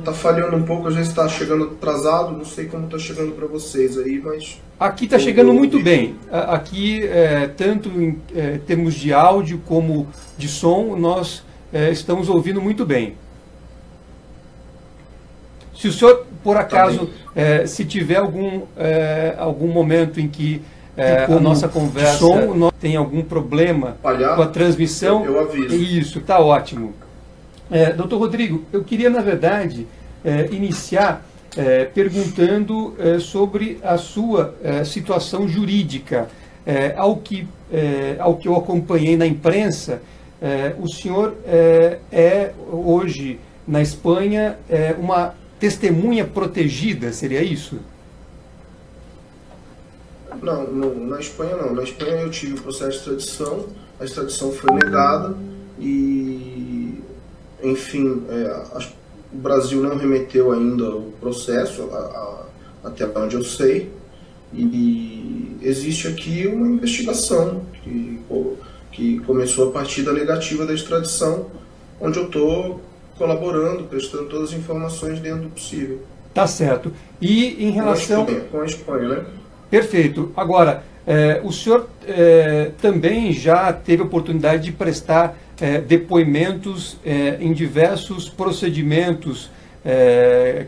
tá falhando um pouco, às vezes está chegando atrasado, não sei como está chegando para vocês aí, mas... Aqui está chegando muito bem. Aqui, tanto em termos de áudio como de som, nós estamos ouvindo muito bem. Se o senhor, por acaso, se tiver algum momento em que a nossa conversa tem algum problema com a transmissão, eu aviso. Isso, está ótimo. Doutor Rodrigo, eu queria, na verdade, iniciar perguntando sobre a sua situação jurídica. Ao que eu acompanhei na imprensa, o senhor hoje, na Espanha, uma testemunha protegida, seria isso? Não, na Espanha não. Na Espanha eu tive o processo de extradição, a extradição foi negada e, enfim, o Brasil não remeteu ainda o processo, até onde eu sei, e existe aqui uma investigação que começou a partir da negativa da extradição, onde eu estou colaborando, prestando todas as informações dentro do possível. Tá certo. E em relação... Com a Espanha, né? Perfeito. Agora, o senhor também já teve a oportunidade de prestar depoimentos em diversos procedimentos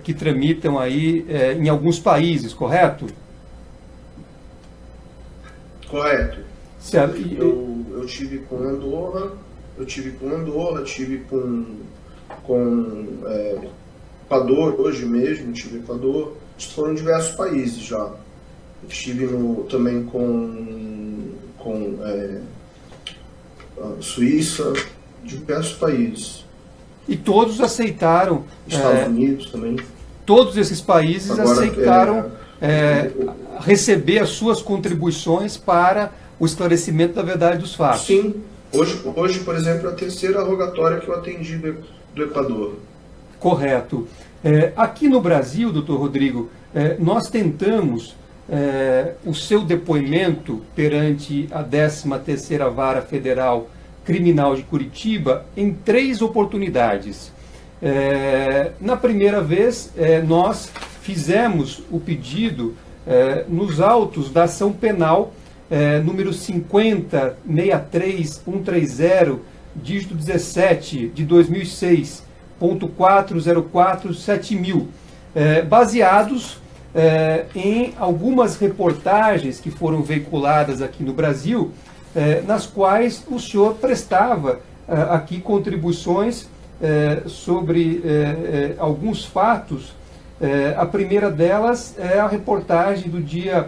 que tramitam aí em alguns países, correto? Correto. Certo. Eu tive com Andorra, tive com Equador, hoje mesmo, tive Equador, foram diversos países já. Estive também com Suíça, diversos países. E todos aceitaram... Estados Unidos também. Todos esses países agora, aceitaram receber as suas contribuições para o esclarecimento da verdade dos fatos. Sim. Hoje, por exemplo, é a terceira rogatória que eu atendi do Equador. Correto. Aqui no Brasil, doutor Rodrigo, nós tentamos o seu depoimento perante a 13ª Vara Federal Criminal de Curitiba em 3 oportunidades. Na primeira vez, nós fizemos o pedido nos autos da ação penal número 5063130, dígito 17, de 2006, ponto 4047000, baseados em algumas reportagens que foram veiculadas aqui no Brasil, nas quais o senhor prestava aqui contribuições sobre alguns fatos. A primeira delas é a reportagem do dia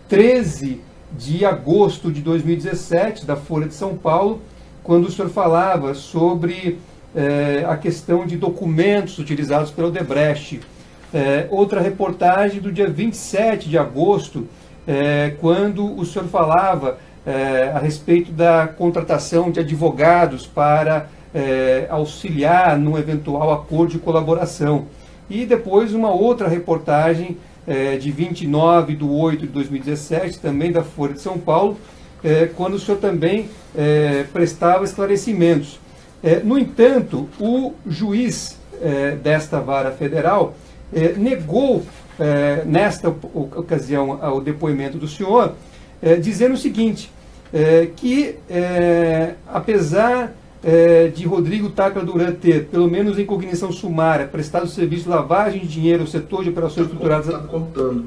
13 de agosto de 2017, da Folha de São Paulo, quando o senhor falava sobre a questão de documentos utilizados pelo Odebrecht. Outra reportagem do dia 27 de agosto, quando o senhor falava a respeito da contratação de advogados para auxiliar num eventual acordo de colaboração. E depois uma outra reportagem de 29/8/2017, também da Folha de São Paulo, quando o senhor também prestava esclarecimentos. No entanto, o juiz desta vara federal negou, nesta ocasião, o depoimento do senhor, dizendo o seguinte, que apesar de Rodrigo Tacla Duran ter, pelo menos em cognição sumária, prestado serviço de lavagem de dinheiro ao setor de operações estruturadas... Está contando.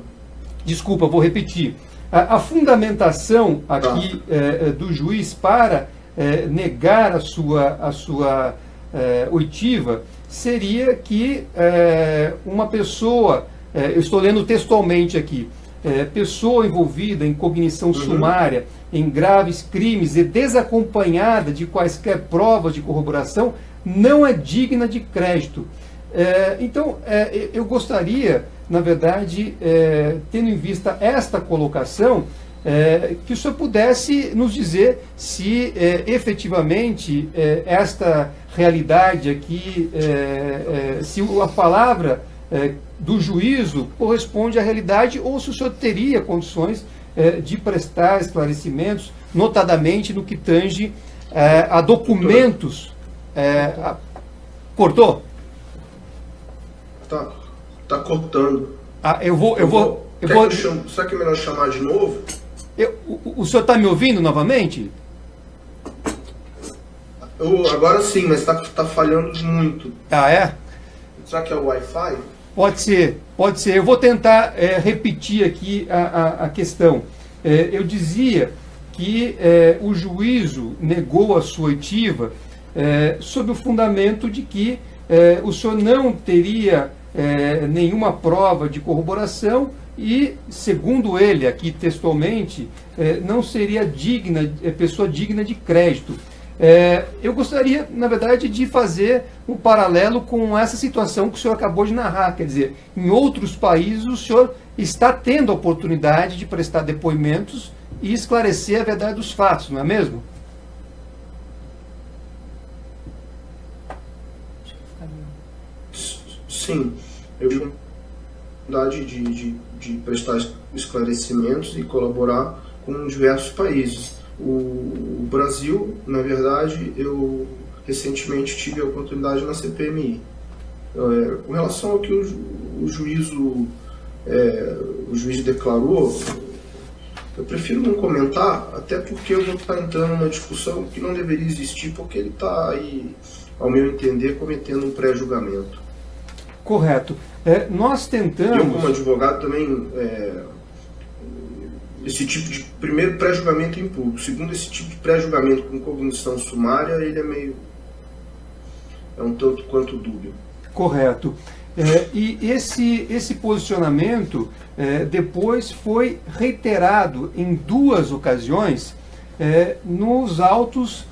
Desculpa, vou repetir. A fundamentação aqui do juiz para negar a sua oitiva seria que uma pessoa, eu estou lendo textualmente aqui, pessoa envolvida em cognição sumária, em graves crimes e desacompanhada de quaisquer provas de corroboração, não é digna de crédito. Então, eu gostaria, na verdade, tendo em vista esta colocação, que o senhor pudesse nos dizer se efetivamente esta realidade aqui, se a palavra do juízo corresponde à realidade, ou se o senhor teria condições de prestar esclarecimentos, notadamente no que tange a documentos. Cortou? tá cortando. Será que é melhor chamar de novo? O senhor está me ouvindo novamente? Agora sim, mas tá falhando muito. Ah, é? Será que é o Wi-Fi? Pode ser. Eu vou tentar repetir aqui a questão. Eu dizia que o juízo negou a sua oitiva sob o fundamento de que o senhor não teria nenhuma prova de corroboração e, segundo ele, aqui textualmente, não seria pessoa digna de crédito. Eu gostaria, na verdade, de fazer um paralelo com essa situação que o senhor acabou de narrar. Quer dizer, em outros países o senhor está tendo a oportunidade de prestar depoimentos e esclarecer a verdade dos fatos, não é mesmo? Sim, eu tive a oportunidade de prestar esclarecimentos e colaborar com diversos países. O Brasil, na verdade, eu recentemente tive a oportunidade na CPMI. Com relação ao que o juiz declarou, eu prefiro não comentar, até porque eu vou estar entrando numa discussão que não deveria existir, porque ele está aí, ao meu entender, cometendo um pré-julgamento. Correto. Nós tentamos... Eu, como advogado, também... esse tipo de, primeiro, pré-julgamento em público. Segundo, esse tipo de pré-julgamento com cognição sumária, ele é um tanto quanto dúbio. Correto. E esse posicionamento depois foi reiterado em 2 ocasiões nos autos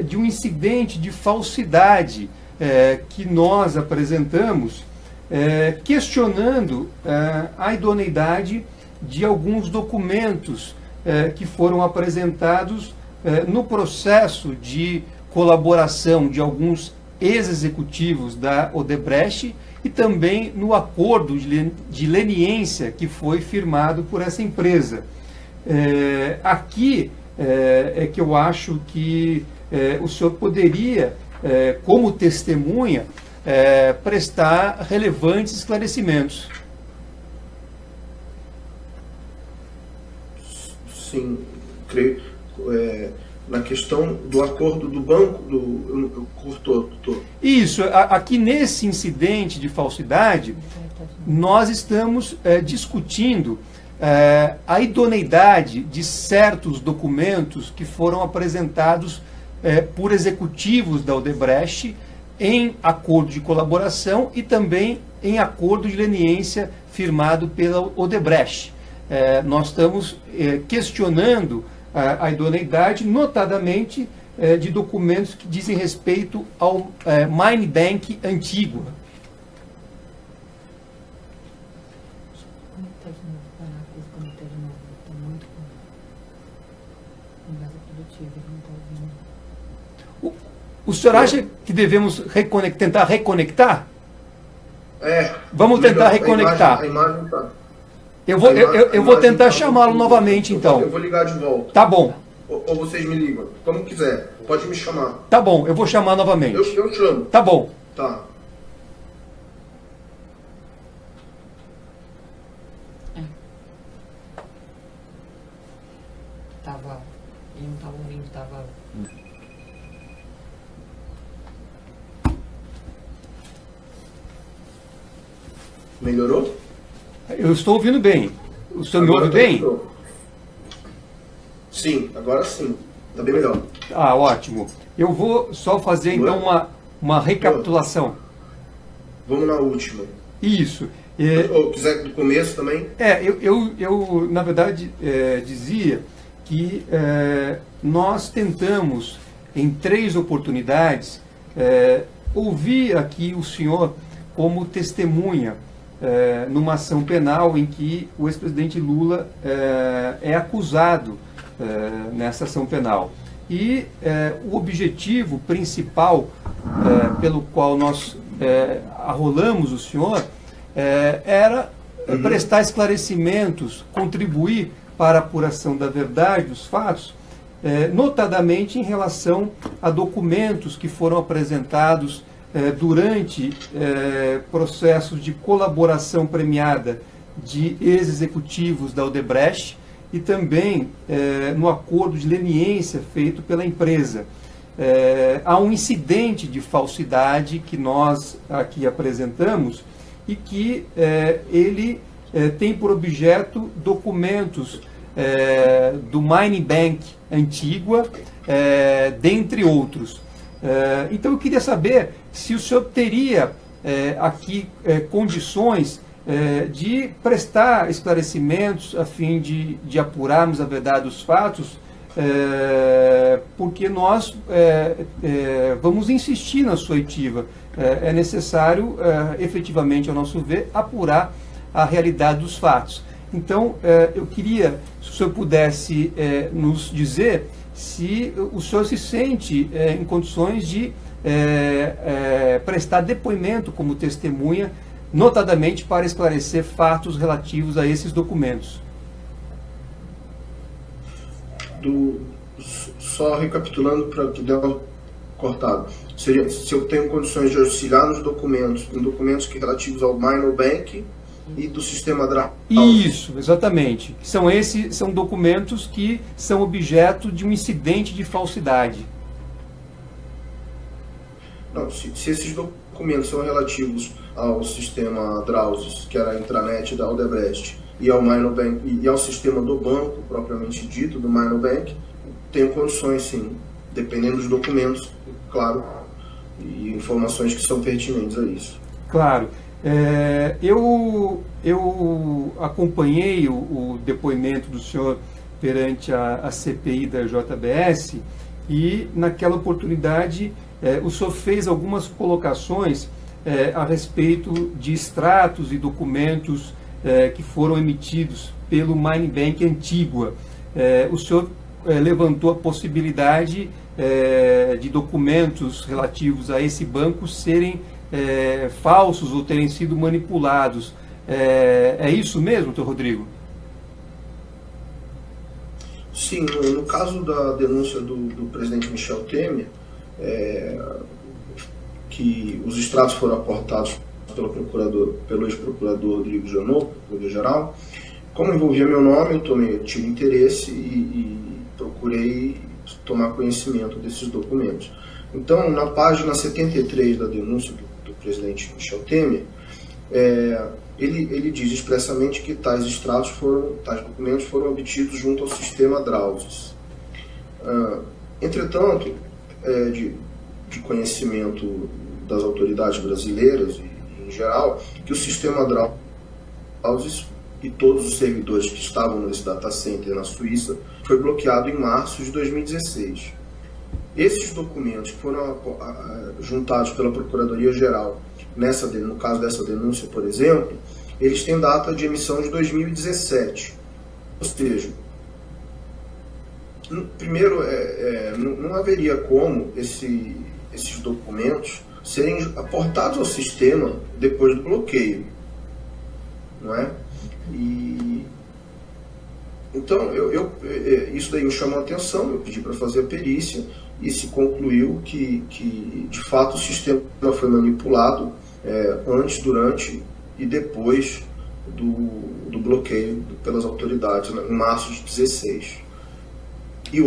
de um incidente de falsidade que nós apresentamos, questionando a idoneidade de alguns documentos que foram apresentados no processo de colaboração de alguns ex-executivos da Odebrecht e também no acordo de leniência que foi firmado por essa empresa. Aqui é que eu acho que o senhor poderia, como testemunha, prestar relevantes esclarecimentos. Sim, creio. Na questão do acordo do banco, cortou. Isso, aqui nesse incidente de falsidade, nós estamos discutindo a idoneidade de certos documentos que foram apresentados por executivos da Odebrecht em acordo de colaboração e também em acordo de leniência firmado pela Odebrecht. Nós estamos questionando a idoneidade, notadamente de documentos que dizem respeito ao Mine Bank antigo. O senhor acha que devemos tentar reconectar? Vamos tentar reconectar. A imagem tá. Eu vou tentar chamá-lo novamente, então. Eu vou ligar de volta. Tá bom. Ou vocês me ligam, como quiser. Pode me chamar. Tá bom, eu vou chamar novamente. Eu chamo. Tá bom. Tá. Ele não tava ouvindo, tava... Melhorou? Eu estou ouvindo bem. O senhor me ouve bem? Sim, agora sim. Está bem melhor. Ah, ótimo. Eu vou só fazer então uma recapitulação. Vamos na última. Isso. Ou quiser do começo também? Eu na verdade, dizia que nós tentamos, em 3 oportunidades, ouvir aqui o senhor como testemunha numa ação penal em que o ex-presidente Lula é acusado nessa ação penal. E o objetivo principal pelo qual nós arrolamos o senhor era prestar esclarecimentos, contribuir para a apuração da verdade dos fatos, notadamente em relação a documentos que foram apresentados durante processos de colaboração premiada de ex-executivos da Odebrecht e também no acordo de leniência feito pela empresa. Há um incidente de falsidade que nós aqui apresentamos e que ele tem por objeto documentos do Mining Bank Antigua, dentre outros. Então eu queria saber se o senhor teria aqui condições de prestar esclarecimentos a fim de apurarmos a verdade dos fatos, porque nós vamos insistir na sua oitiva. É necessário, efetivamente, ao nosso ver, apurar a realidade dos fatos. Então, eu queria, se o senhor pudesse nos dizer se o senhor se sente em condições de prestar depoimento como testemunha, notadamente para esclarecer fatos relativos a esses documentos. Só recapitulando para que dê uma cortada, seria se eu tenho condições de auxiliar nos documentos, em documentos que relativos ao Minor Bank e do sistema Drauzes. Isso, exatamente. São documentos que são objeto de um incidente de falsidade. Não, se esses documentos são relativos ao sistema Drauzes, que era a intranet da Odebrecht, e ao Minor Bank e ao sistema do banco propriamente dito, do Minor Bank, tenho condições, sim, dependendo dos documentos, claro, e informações que são pertinentes a isso. Claro. Eu acompanhei o depoimento do senhor perante a CPI da JBS e, naquela oportunidade, o senhor fez algumas colocações a respeito de extratos e documentos que foram emitidos pelo Mining Bank Antigua. O senhor levantou a possibilidade de documentos relativos a esse banco serem falsos ou terem sido manipulados. É isso mesmo, Dr. Rodrigo? Sim, no caso da denúncia do presidente Michel Temer, que os extratos foram aportados pelo ex-procurador Rodrigo Janot, procurador-geral, como envolvia meu nome, eu tive interesse e procurei tomar conhecimento desses documentos. Então, na página 73 da denúncia do presidente Michel Temer, ele diz expressamente que tais documentos foram obtidos junto ao sistema Drauzes. Entretanto, de conhecimento das autoridades brasileiras e em geral, que o sistema Drauzes e todos os servidores que estavam nesse data center na Suíça foi bloqueado em março de 2016. Esses documentos foram juntados pela Procuradoria-Geral, no caso dessa denúncia, por exemplo, eles têm data de emissão de 2017. Ou seja, primeiro, não haveria como esses documentos serem aportados ao sistema depois do bloqueio, não é? Então, isso daí me chamou a atenção, eu pedi para fazer a perícia e se concluiu que de fato o sistema foi manipulado antes, durante e depois do bloqueio pelas autoridades, em março de 2016. E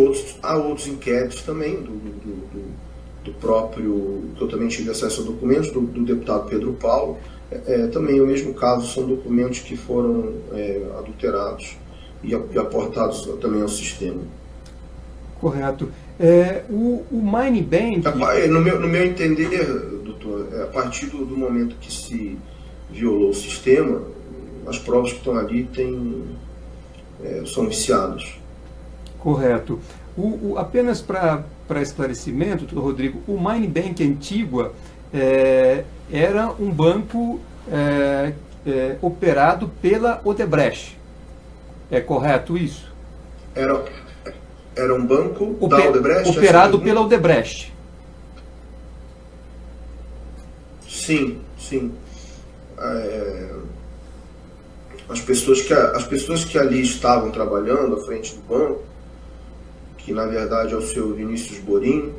há outros inquéritos também do próprio, que eu também tive acesso a documentos, do deputado Pedro Paulo. Também o mesmo caso, são documentos que foram adulterados e aportados também ao sistema. Correto. O Mining Bank... No meu entender, doutor, a partir do momento que se violou o sistema, as provas que estão ali são viciadas. Correto. Apenas para esclarecimento, doutor Rodrigo, o Mining Bank Antigua era um banco operado pela Odebrecht. É correto isso? Era um banco da Odebrecht? Operado pela Odebrecht. Sim, sim. As pessoas que ali estavam trabalhando à frente do banco, que na verdade é o senhor Vinícius Borim,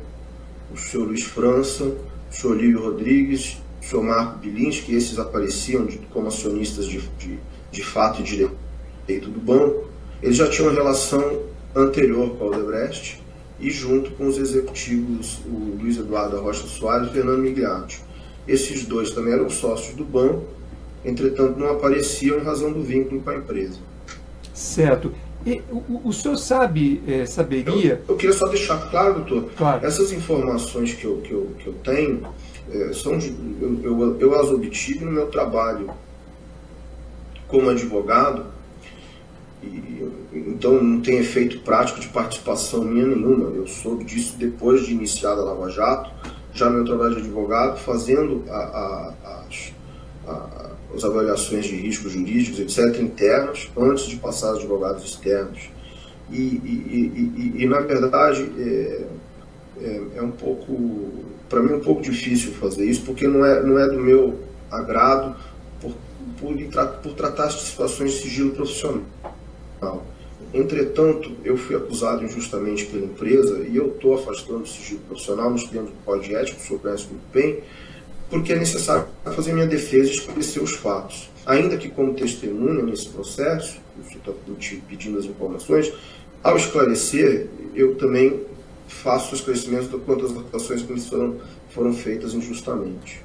o senhor Luiz França o senhor Lívio Rodrigues, o senhor Marco Bilinski, esses apareciam como acionistas de fato e direito do banco. Eles já tinham uma relação anterior com a Odebrecht e junto com os executivos, o Luiz Eduardo da Rocha Soares e Fernando Migliaccio. Esses dois também eram sócios do banco, entretanto não apareciam em razão do vínculo com a empresa. Certo. E o senhor saberia... Eu queria só deixar claro, doutor, claro. Essas informações que eu tenho, eu as obtive no meu trabalho como advogado, então não tem efeito prático de participação minha nenhuma. Eu soube disso depois de iniciada a Lava Jato, já no meu trabalho de advogado, fazendo as avaliações de riscos jurídicos, etc., internas, antes de passar aos advogados externos. E na verdade, é um pouco, para mim, um pouco difícil fazer isso, porque não é do meu agrado por tratar de situações de sigilo profissional. Entretanto, eu fui acusado injustamente pela empresa e eu estou afastando o sigilo profissional nos termos do Código Ético, o senhor conhece muito bem, porque é necessário fazer minha defesa e esclarecer os fatos. Ainda que como testemunha nesse processo, o senhor está pedindo as informações, ao esclarecer, eu também faço esclarecimentos quanto às ações que foram feitas injustamente.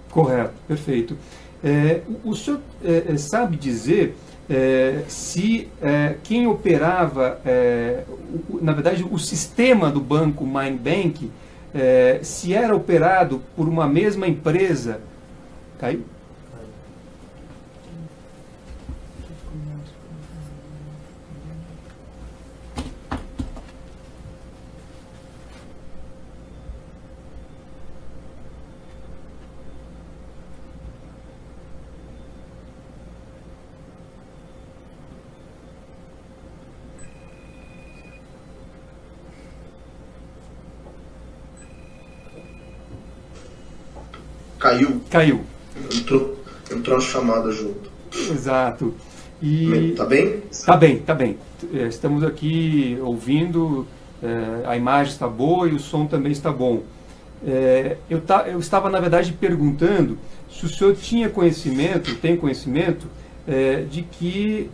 Correto, perfeito. O senhor sabe dizer se quem operava, na verdade, o sistema do banco MineBank, se era operado por uma mesma empresa? Caiu? Caiu. Entrou uma chamada junto. Exato. Tá bem? Tá bem. Estamos aqui ouvindo, a imagem está boa e o som também está bom. Eu estava, na verdade, perguntando se o senhor tem conhecimento de que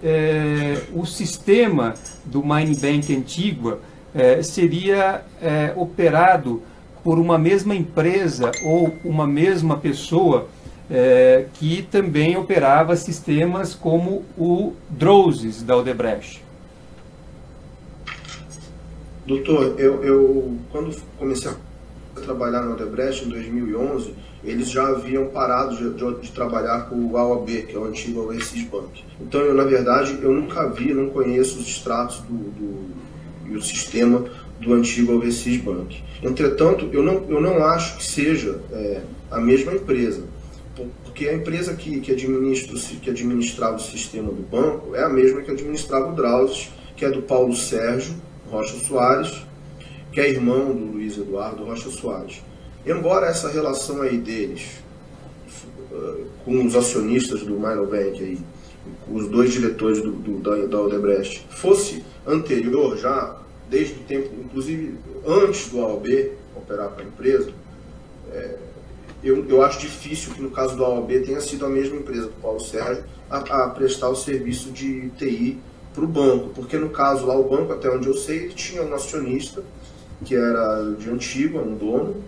o sistema do MineBank Antigua seria operado por uma mesma empresa ou uma mesma pessoa que também operava sistemas como o Drozes da Odebrecht. Doutor, eu quando comecei a trabalhar na Odebrecht em 2011, eles já haviam parado de trabalhar com o AOB, que é o antigo Overseas Bank. Então, na verdade, eu nunca não conheço os extratos e o sistema do antigo Overseas Bank. Entretanto, eu não acho que seja a mesma empresa, porque a empresa que administrava o sistema do banco é a mesma que administrava o Drozes, que é do Paulo Sérgio Rocha Soares, que é irmão do Luiz Eduardo Rocha Soares. Embora essa relação aí deles com os acionistas do MineBank aí, os dois diretores da Odebrecht, fosse anterior já, desde o tempo, inclusive antes do AOB operar para a empresa, eu acho difícil que no caso do AOB tenha sido a mesma empresa do Paulo Sérgio a prestar o serviço de TI para o banco, porque no caso lá o banco, até onde eu sei, ele tinha um acionista que era de Antigua, um dono,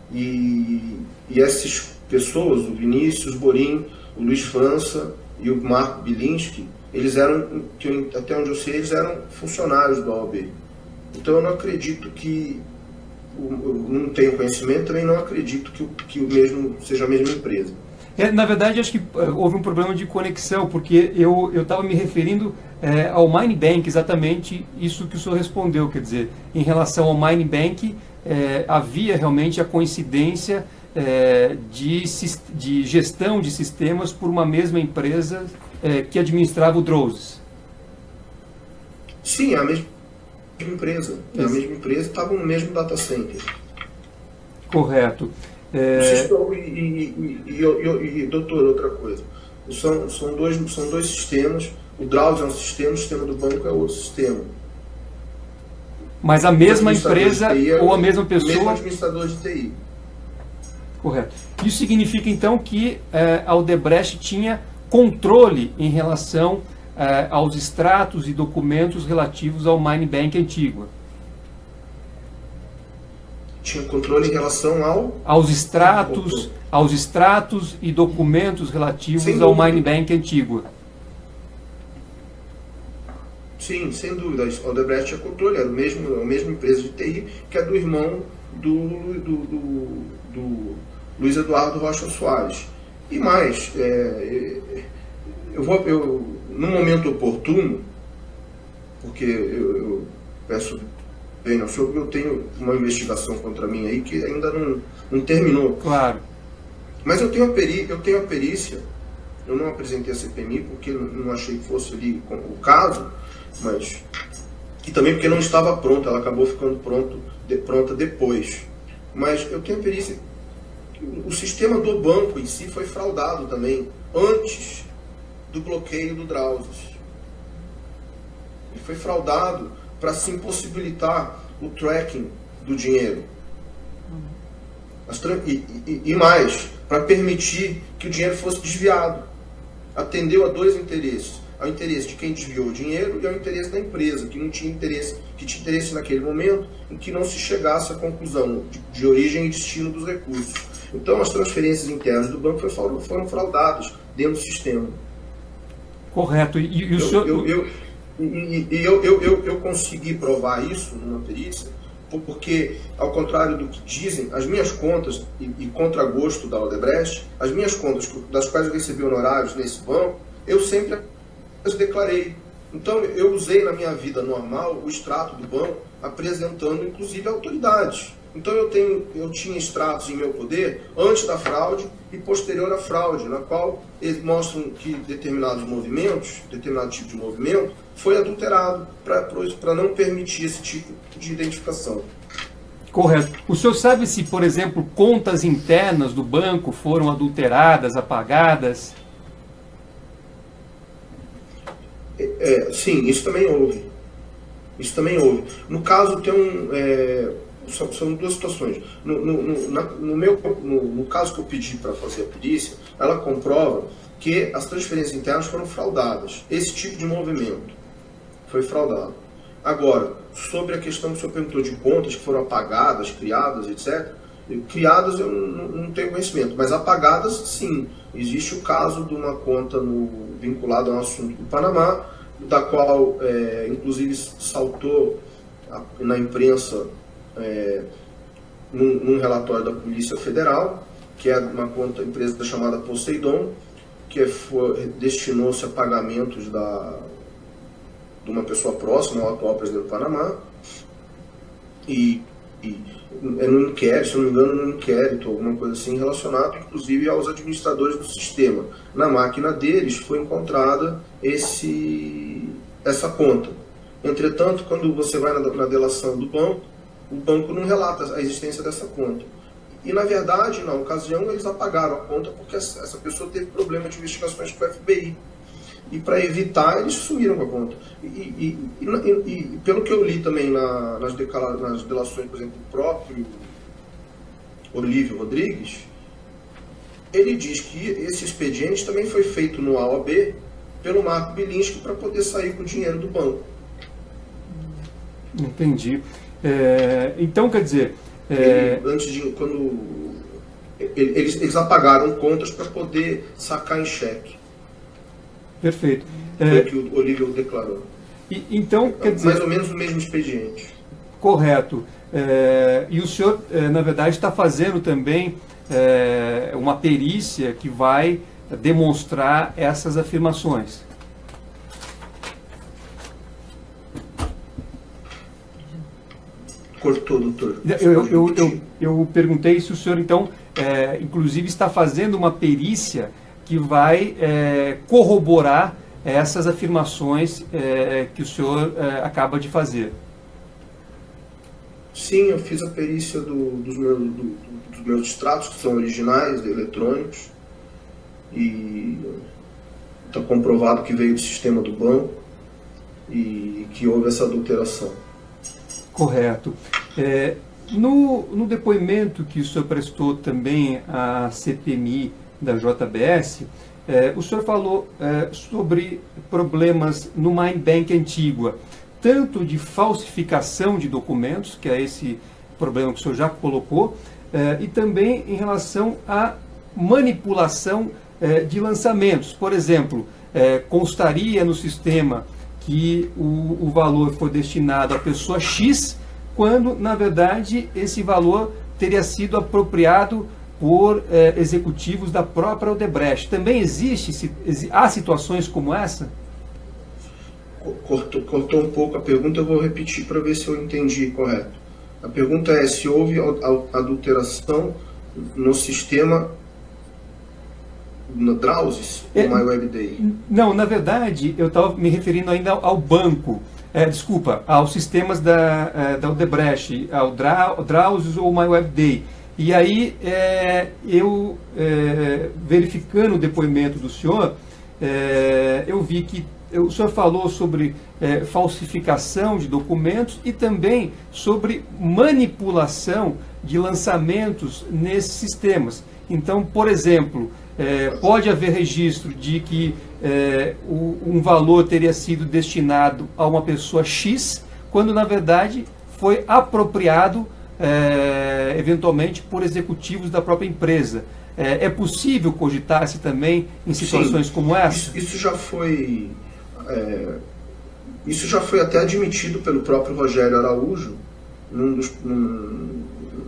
e essas pessoas, o Vinícius Borim, o Luiz França e o Marco Bilinski, eles eram, até onde eu sei, eles eram funcionários do AOB. Então eu não acredito que, eu não tenho conhecimento, também não acredito que o mesmo seja a mesma empresa. Na verdade, acho que houve um problema de conexão, porque eu estava me referindo ao MineBank, exatamente isso que o senhor respondeu, quer dizer, em relação ao MineBank, havia realmente a coincidência de gestão de sistemas por uma mesma empresa que administrava o Drozes. Sim, é a mesma empresa. É a mesma empresa e estavam no mesmo data center. Correto. Doutor, outra coisa. São dois sistemas. O Drozes é um sistema, o sistema do banco é outro sistema. Mas a mesma empresa TI ou a mesma o mesmo pessoa... administrador de TI. Correto. Isso significa, então, que a Odebrecht tinha controle em relação aos extratos e documentos relativos ao Mine Bank Antigua. Tinha controle em relação aos extratos e documentos relativos ao Mine Bank Antigua. Sim, sem dúvida. A Odebrecht tinha controle, era a mesma empresa de TI que é do irmão do Luiz Eduardo Rocha Soares. E mais, no momento oportuno, porque eu peço bem ao senhor, porque eu tenho uma investigação contra mim aí que ainda não terminou. Claro. Mas eu tenho a perícia, eu não apresentei a CPMI porque não achei que fosse ali o caso, mas e também porque não estava pronta, ela acabou ficando pronta depois. Mas eu tenho a perícia, o sistema do banco em si foi fraudado também, antes do bloqueio do Drauzes. Ele foi fraudado para se impossibilitar o tracking do dinheiro. E mais, para permitir que o dinheiro fosse desviado. Atendeu a dois interesses. Ao interesse de quem desviou o dinheiro e ao interesse da empresa, que não tinha interesse, que tinha interesse naquele momento em que não se chegasse à conclusão de origem e destino dos recursos. Então as transferências internas do banco foram fraudadas dentro do sistema. Correto. E o senhor... Eu consegui provar isso numa perícia, porque, ao contrário do que dizem, as minhas contas, e contra gosto da Odebrecht, as minhas contas, das quais eu recebi honorários nesse banco, eu sempre as declarei. Então, eu usei na minha vida normal o extrato do banco, apresentando, inclusive, autoridades. Então, eu tinha extratos em meu poder antes da fraude e posterior à fraude, na qual eles mostram que determinado tipo de movimento, foi adulterado para não permitir esse tipo de identificação. Correto. O senhor sabe se, por exemplo, contas internas do banco foram adulteradas, apagadas? Sim, isso também houve. No caso, são duas situações. No caso que eu pedi para fazer a perícia, ela comprova que as transferências internas foram fraudadas. Esse tipo de movimento foi fraudado. Agora, sobre a questão que o senhor perguntou de contas que foram apagadas, criadas, etc. Criadas eu não tenho conhecimento, mas apagadas, sim. Existe o caso de uma conta vinculada a um assunto do Panamá, da qual, inclusive, saltou na imprensa num relatório da Polícia Federal, que é uma empresa chamada Poseidon, que destinou-se a pagamentos de uma pessoa próxima ao atual presidente do Panamá, e no inquérito, se não me engano, no inquérito, alguma coisa assim, relacionado inclusive aos administradores do sistema. Na máquina deles foi encontrada essa conta. Entretanto, quando você vai na delação do banco, o banco não relata a existência dessa conta. E, na verdade, na ocasião, eles apagaram a conta porque essa pessoa teve problema de investigações com o FBI. E, para evitar, eles sumiram com a conta. E pelo que eu li também nas delações, por exemplo, do próprio Olívio Rodrigues, ele diz que esse expediente também foi feito no AOB pelo Marco Bilinski para poder sair com o dinheiro do banco. Entendi. Então, quer dizer... Eles apagaram contas para poder sacar em cheque. Perfeito. Foi o que o Olívio declarou. Então, quer dizer... Mais ou menos o mesmo expediente. Correto. E o senhor, na verdade, está fazendo também uma perícia que vai demonstrar essas afirmações. Cortou, doutor. Eu perguntei se o senhor, então, inclusive está fazendo uma perícia que vai corroborar essas afirmações que o senhor acaba de fazer. Sim, eu fiz a perícia dos meus extratos, que são originais, eletrônicos, e está comprovado que veio do sistema do banco e que houve essa adulteração. Correto. No depoimento que o senhor prestou também à CPMI da JBS, o senhor falou sobre problemas no Mine Bank Antigua, tanto de falsificação de documentos, que é esse problema que o senhor já colocou, e também em relação à manipulação de lançamentos. Por exemplo, constaria no sistema que o valor foi destinado à pessoa X, quando, na verdade, esse valor teria sido apropriado por executivos da própria Odebrecht. Também há situações como essa? Cortou um pouco a pergunta, eu vou repetir para ver se eu entendi correto. A pergunta é se houve adulteração no sistema Drowsys ou MyWebDay? Não, na verdade, eu estava me referindo ainda ao banco. Desculpa, aos sistemas da Odebrecht, ao Drowsys ou MyWebDay. E aí, eu, verificando o depoimento do senhor, eu vi que o senhor falou sobre falsificação de documentos e também sobre manipulação de lançamentos nesses sistemas. Então, por exemplo, pode haver registro de que um valor teria sido destinado a uma pessoa X, quando na verdade foi apropriado eventualmente por executivos da própria empresa. É possível cogitar-se também em situações como essa? Isso já foi até admitido pelo próprio Rogério Araújo,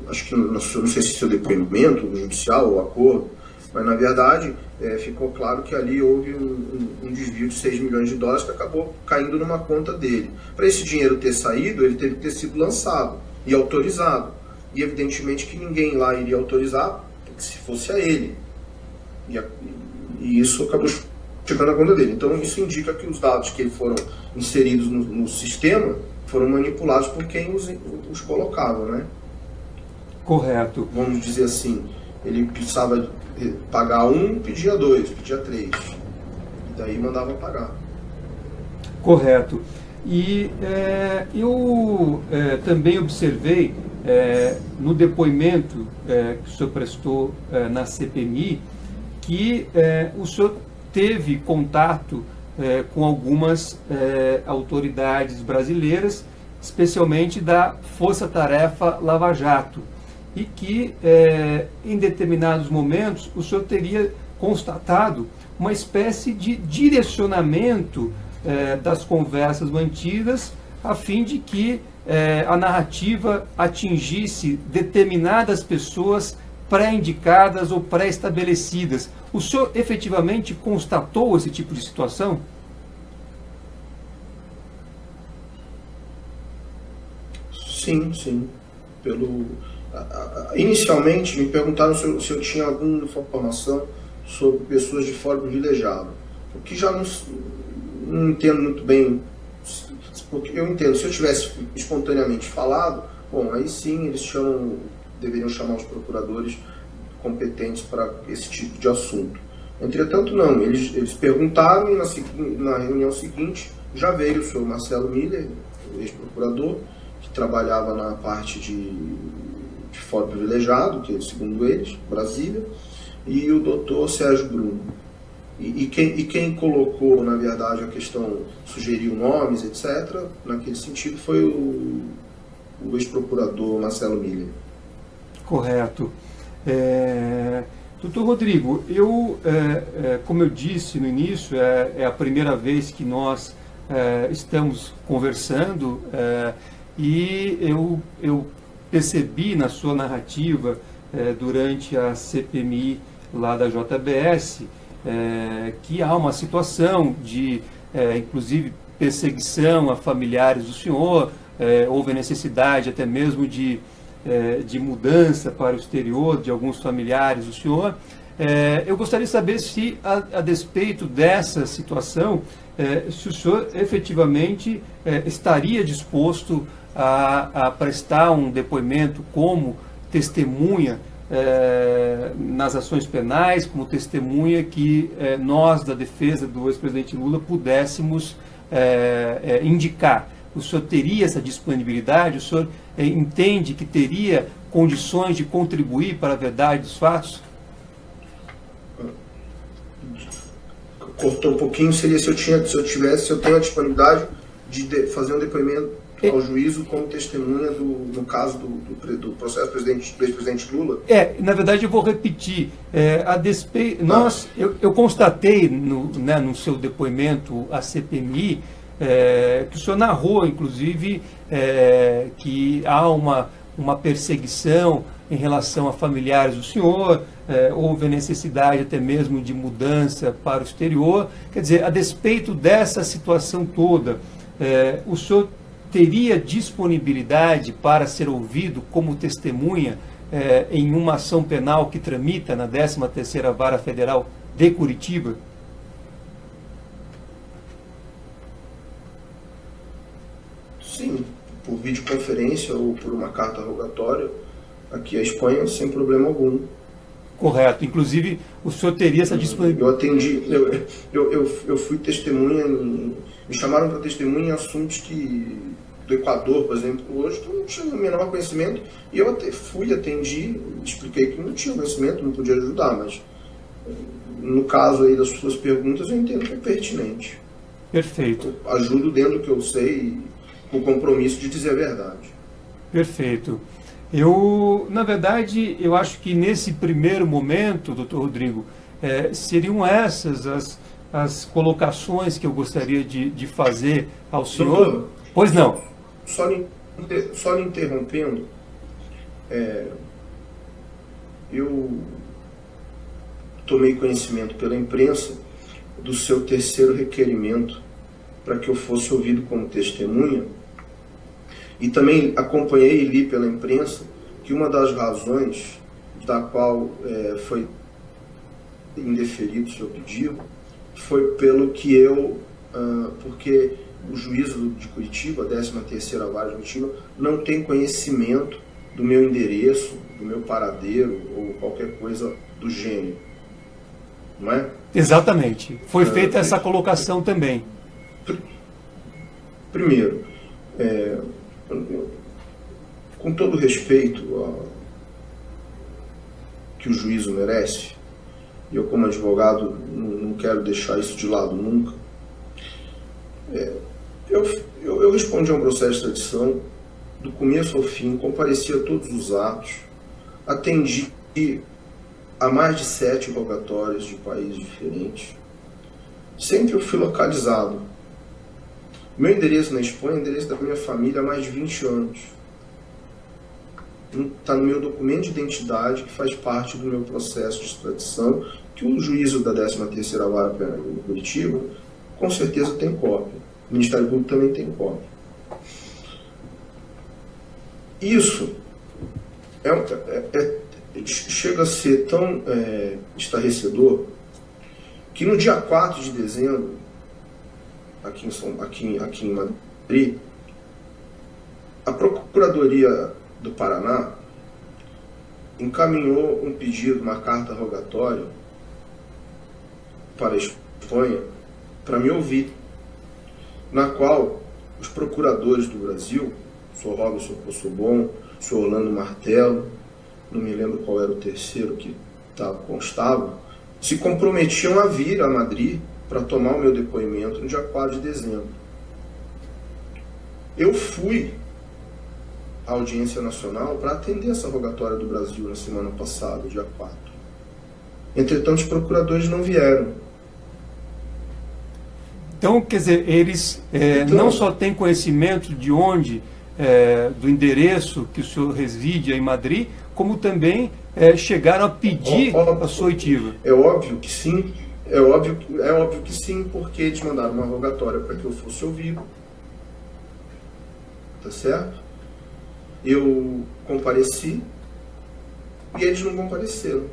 acho que não sei se seu depoimento judicial ou acordo, mas na verdade ficou claro que ali houve um desvio de 6 milhões de dólares que acabou caindo numa conta dele. Para esse dinheiro ter saído, ele teve que ter sido lançado e autorizado. E evidentemente que ninguém lá iria autorizar se fosse a ele. E isso acabou chegando na conta dele. Então isso indica que os dados que foram inseridos no sistema foram manipulados por quem os colocava, né? Correto. Vamos dizer assim, ele precisava pagar 1, pedia 2, pedia 3. E daí mandava pagar. Correto. E eu também observei no depoimento que o senhor prestou na CPMI que o senhor teve contato com algumas autoridades brasileiras, especialmente da Força Tarefa Lava Jato, e que em determinados momentos o senhor teria constatado uma espécie de direcionamento das conversas mantidas a fim de que a narrativa atingisse determinadas pessoas pré-indicadas ou pré-estabelecidas. O senhor efetivamente constatou esse tipo de situação? Sim, sim. Inicialmente me perguntaram se eu tinha alguma informação sobre pessoas de fora privilegiado, o que já não entendo muito bem, porque eu entendo, se eu tivesse espontaneamente falado, bom, aí sim eles deveriam chamar os procuradores competentes para esse tipo de assunto. Entretanto, não, eles perguntaram e na reunião seguinte já veio o senhor Marcelo Miller, ex-procurador, que trabalhava na parte de foro privilegiado, que segundo eles, Brasília, e o doutor Sérgio Bruno. E quem colocou, na verdade, a questão, sugeriu nomes, etc., naquele sentido, foi o ex-procurador Marcelo Miller. Correto. Doutor Rodrigo, como eu disse no início, é a primeira vez que nós estamos conversando e eu percebi na sua narrativa durante a CPMI lá da JBS que há uma situação de, inclusive, perseguição a familiares do senhor, houve necessidade até mesmo de mudança para o exterior de alguns familiares do senhor. Eu gostaria de saber se, a despeito dessa situação, se o senhor efetivamente estaria disposto a prestar um depoimento como testemunha nas ações penais, como testemunha que nós, da defesa do ex-presidente Lula, pudéssemos indicar. o senhor teria essa disponibilidade? O senhor entende que teria condições de contribuir para a verdade dos fatos? Cortou um pouquinho, seria se eu tenho a disponibilidade de fazer um depoimento ao juízo como testemunha no caso do processo do ex-presidente Lula? Na verdade eu vou repetir. Eu constatei no seu depoimento à CPMI que o senhor narrou, inclusive, que há uma perseguição em relação a familiares do senhor, houve a necessidade até mesmo de mudança para o exterior. Quer dizer, a despeito dessa situação toda, o senhor teria disponibilidade para ser ouvido como testemunha em uma ação penal que tramita na 13ª Vara Federal de Curitiba? Sim, por videoconferência ou por uma carta rogatória, aqui à Espanha, sem problema algum. Correto. Inclusive, o senhor teria essa disponibilidade? Eu atendi, eu fui testemunha, me chamaram para testemunha em assuntos do Equador, por exemplo, hoje, que eu não tinha o menor conhecimento, e eu até atendi, expliquei que não tinha conhecimento, não podia ajudar, mas no caso aí das suas perguntas, eu entendo que é pertinente. Perfeito. Eu ajudo dentro do que eu sei, com o compromisso de dizer a verdade. Perfeito. Na verdade, eu acho que nesse primeiro momento, doutor Rodrigo, seriam essas as colocações que eu gostaria de fazer ao senhor. Doutor, pois não. Só lhe interrompendo, eu tomei conhecimento pela imprensa do seu terceiro requerimento para que eu fosse ouvido como testemunha. E também acompanhei e li pela imprensa que uma das razões da qual foi indeferido o seu pedido foi pelo que porque o juízo de Curitiba, a 13ª Vara de Curitiba, não tem conhecimento do meu endereço, do meu paradeiro ou qualquer coisa do gênero. Não é? Exatamente. Foi feita essa colocação também. Primeiro, com todo respeito que o juízo merece, e eu como advogado não quero deixar isso de lado nunca, eu respondi a um processo de extradição do começo ao fim, compareci a todos os atos, atendi a mais de 7 rogatórios de países diferentes, sempre eu fui localizado. Meu endereço na Espanha é o endereço da minha família há mais de 20 anos. Está no meu documento de identidade, que faz parte do meu processo de extradição, que o juízo da 13ª Vara Penal de Curitiba, com certeza tem cópia. O Ministério Público também tem cópia. Isso chega a ser tão estarrecedor que no dia 4 de dezembro, aqui em Madrid, a Procuradoria do Paraná encaminhou um pedido, uma carta rogatória para a Espanha para me ouvir, na qual os procuradores do Brasil, o senhor Robson Possobon, o senhor Orlando Martello, não me lembro qual era o terceiro que constava, se comprometiam a vir a Madrid para tomar o meu depoimento no dia 4 de dezembro. Eu fui à Audiência Nacional para atender essa rogatória do Brasil na semana passada, dia 4. Entretanto, os procuradores não vieram. Então, quer dizer, eles não só têm conhecimento de onde, do endereço que o senhor reside em Madrid, como também chegaram a pedir a sua oitiva. É óbvio que sim. É óbvio que sim, porque eles mandaram uma rogatória para que eu fosse ouvido. Tá certo? Eu compareci e eles não compareceram.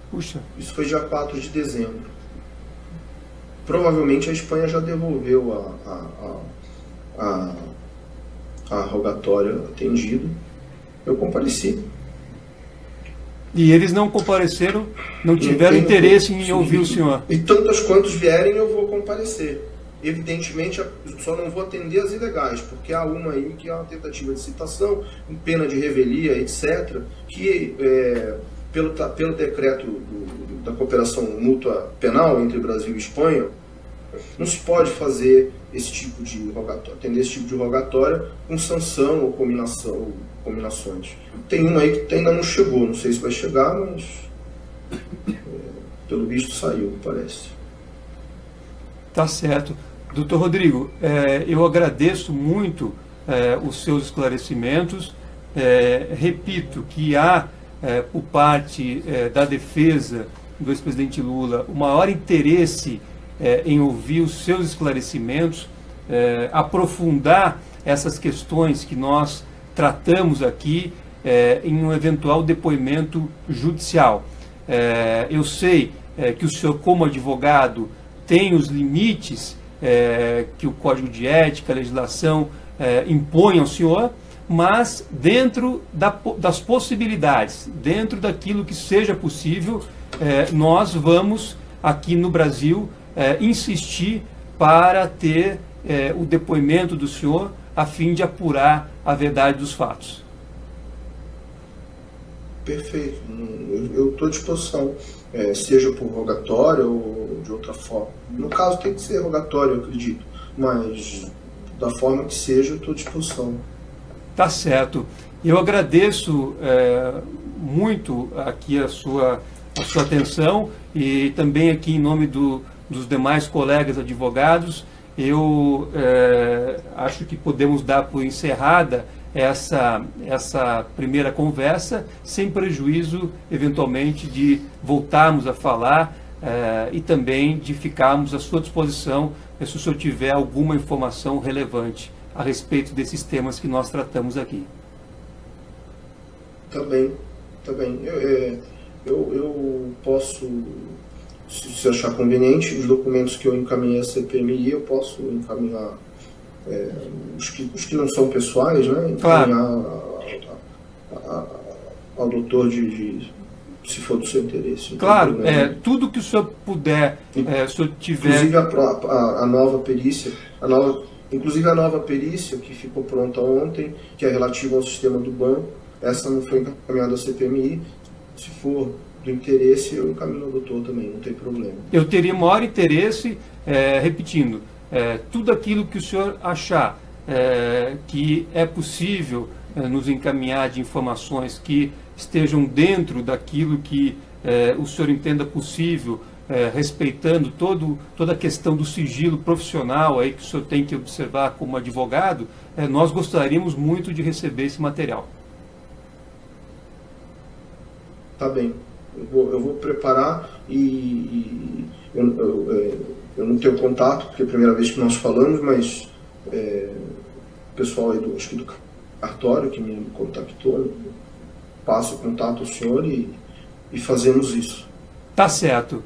Puxa. Isso foi dia 4 de dezembro. Provavelmente a Espanha já devolveu a rogatória atendida. Eu compareci. E eles não compareceram, não tiveram interesse em ouvir o senhor. E tantos quantos vierem, eu vou comparecer. Evidentemente, só não vou atender as ilegais, porque há uma aí que é uma tentativa de citação, com pena de revelia, etc., que pelo decreto da cooperação mútua penal entre Brasil e Espanha, não se pode fazer esse tipo de rogatório, atender esse tipo de rogatória com sanção ou combinações. Tem uma aí que ainda não chegou, não sei se vai chegar, mas pelo visto saiu, parece. Tá certo. Doutor Rodrigo, eu agradeço muito os seus esclarecimentos. Repito que há, por parte da defesa do ex-presidente Lula, o maior interesse em ouvir os seus esclarecimentos, aprofundar essas questões que nós tratamos aqui em um eventual depoimento judicial. Eu sei que o senhor, como advogado, tem os limites que o Código de Ética, a legislação impõe ao senhor, mas dentro das possibilidades, dentro daquilo que seja possível, nós vamos, aqui no Brasil, insistir para ter o depoimento do senhor a fim de apurar a verdade dos fatos. Perfeito, eu estou à disposição, seja por rogatório ou de outra forma. No caso tem que ser rogatório, eu acredito, mas da forma que seja, eu estou à disposição. Tá certo. Eu agradeço muito aqui a sua atenção e também aqui em nome dos demais colegas advogados, eu acho que podemos dar por encerrada essa primeira conversa, sem prejuízo, eventualmente, de voltarmos a falar e também de ficarmos à sua disposição se o senhor tiver alguma informação relevante a respeito desses temas que nós tratamos aqui. Tá bem, tá bem. Eu posso, se achar conveniente, os documentos que eu encaminhei à CPMI, eu posso encaminhar os que não são pessoais, né? Encaminhar ao doutor se for do seu interesse. Claro, tudo que o senhor puder, se o senhor tiver... Inclusive a nova perícia, inclusive a nova perícia que ficou pronta ontem, que é relativa ao sistema do banco, essa não foi encaminhada à CPMI. Se for do interesse, eu encaminho ao doutor também, não tem problema. Eu teria maior interesse, repetindo, tudo aquilo que o senhor achar que é possível nos encaminhar de informações que estejam dentro daquilo que o senhor entenda possível, respeitando toda a questão do sigilo profissional aí que o senhor tem que observar como advogado, nós gostaríamos muito de receber esse material. Tá bem. Eu vou preparar e eu não tenho contato, porque é a primeira vez que nós falamos, mas o pessoal aí acho que do cartório que me contactou, passo o contato ao senhor e fazemos isso. Tá certo.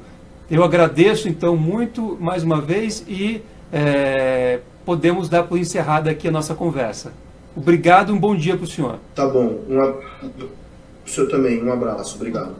Eu agradeço então muito mais uma vez e podemos dar por encerrada aqui a nossa conversa. Obrigado, um bom dia para o senhor. Tá bom. O senhor também, um abraço. Obrigado.